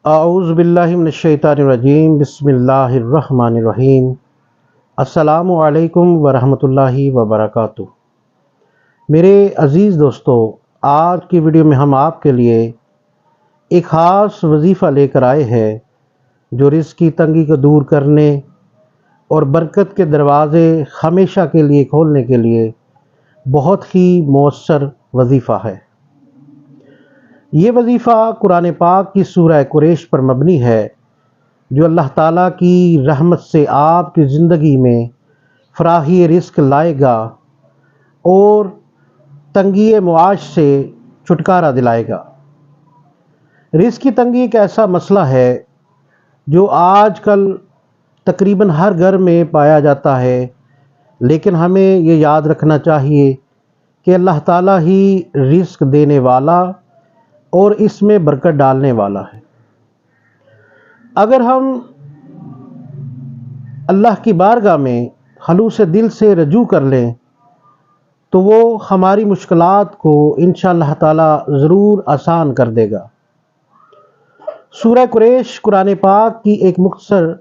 اعوذ باللہ من الشیطان الرجیم، بسم اللہ الرحمن الرحیم۔ السلام علیکم ورحمۃ اللہ وبرکاتہ۔ میرے عزیز دوستو، آج کی ویڈیو میں ہم آپ کے لیے ایک خاص وظیفہ لے کر آئے ہیں جو رزق کی تنگی کو دور کرنے اور برکت کے دروازے ہمیشہ کے لیے کھولنے کے لیے بہت ہی مؤثر وظیفہ ہے۔ یہ وظیفہ قرآن پاک کی سورہ قریش پر مبنی ہے، جو اللہ تعالیٰ کی رحمت سے آپ کی زندگی میں فراخی رزق لائے گا اور تنگی معاش سے چھٹکارا دلائے گا۔ رزق کی تنگی ایک ایسا مسئلہ ہے جو آج کل تقریباً ہر گھر میں پایا جاتا ہے، لیکن ہمیں یہ یاد رکھنا چاہیے کہ اللہ تعالیٰ ہی رزق دینے والا اور اس میں برکت ڈالنے والا ہے۔ اگر ہم اللہ کی بارگاہ میں خلوص دل سے رجوع کر لیں تو وہ ہماری مشکلات کو انشاءاللہ تعالی ضرور آسان کر دے گا۔ سورہ قریش قرآن پاک کی ایک مختصر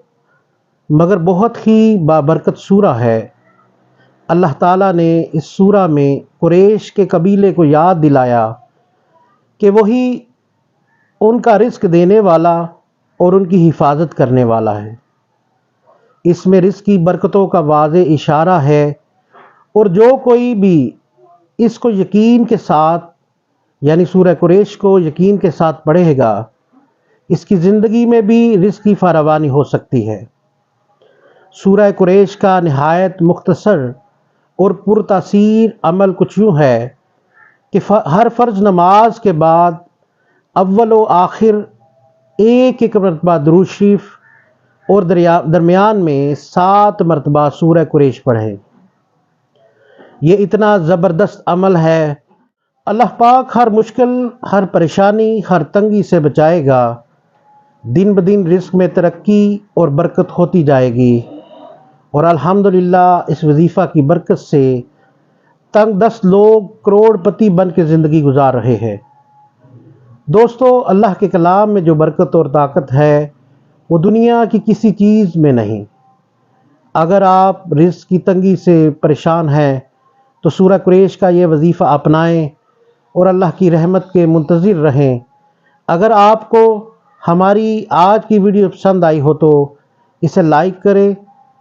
مگر بہت ہی بابرکت سورہ ہے۔ اللہ تعالیٰ نے اس سورہ میں قریش کے قبیلے کو یاد دلایا کہ وہی ان کا رزق دینے والا اور ان کی حفاظت کرنے والا ہے۔ اس میں رزق کی برکتوں کا واضح اشارہ ہے، اور جو کوئی بھی اس کو یقین کے ساتھ یعنی سورہ قریش کو یقین کے ساتھ پڑھے گا، اس کی زندگی میں بھی رزق کی فراوانی ہو سکتی ہے۔ سورہ قریش کا نہایت مختصر اور پرتاثیر عمل کچھ یوں ہے کہ ہر فرض نماز کے بعد اول و آخر ایک مرتبہ درود شریف اور درمیان میں 7 مرتبہ سورہ قریش پڑھیں۔ یہ اتنا زبردست عمل ہے، اللہ پاک ہر مشکل، ہر پریشانی، ہر تنگی سے بچائے گا۔ دن بدن رزق میں ترقی اور برکت ہوتی جائے گی، اور الحمدللہ اس وظیفہ کی برکت سے تنگ دست لوگ کروڑ پتی بن کے زندگی گزار رہے ہیں۔ دوستو، اللہ کے کلام میں جو برکت اور طاقت ہے وہ دنیا کی کسی چیز میں نہیں۔ اگر آپ رزق کی تنگی سے پریشان ہیں تو سورہ قریش کا یہ وظیفہ اپنائیں اور اللہ کی رحمت کے منتظر رہیں۔ اگر آپ کو ہماری آج کی ویڈیو پسند آئی ہو تو اسے لائک کریں،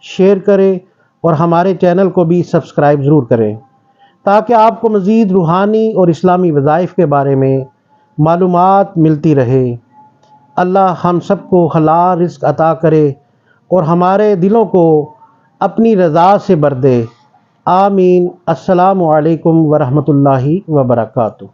شیئر کریں اور ہمارے چینل کو بھی سبسکرائب ضرور کریں، تاکہ آپ کو مزید روحانی اور اسلامی وظائف کے بارے میں معلومات ملتی رہے۔ اللہ ہم سب کو حلال رزق عطا کرے اور ہمارے دلوں کو اپنی رضا سے بھر دے۔ آمین۔ السلام علیکم ورحمۃ اللہ وبرکاتہ۔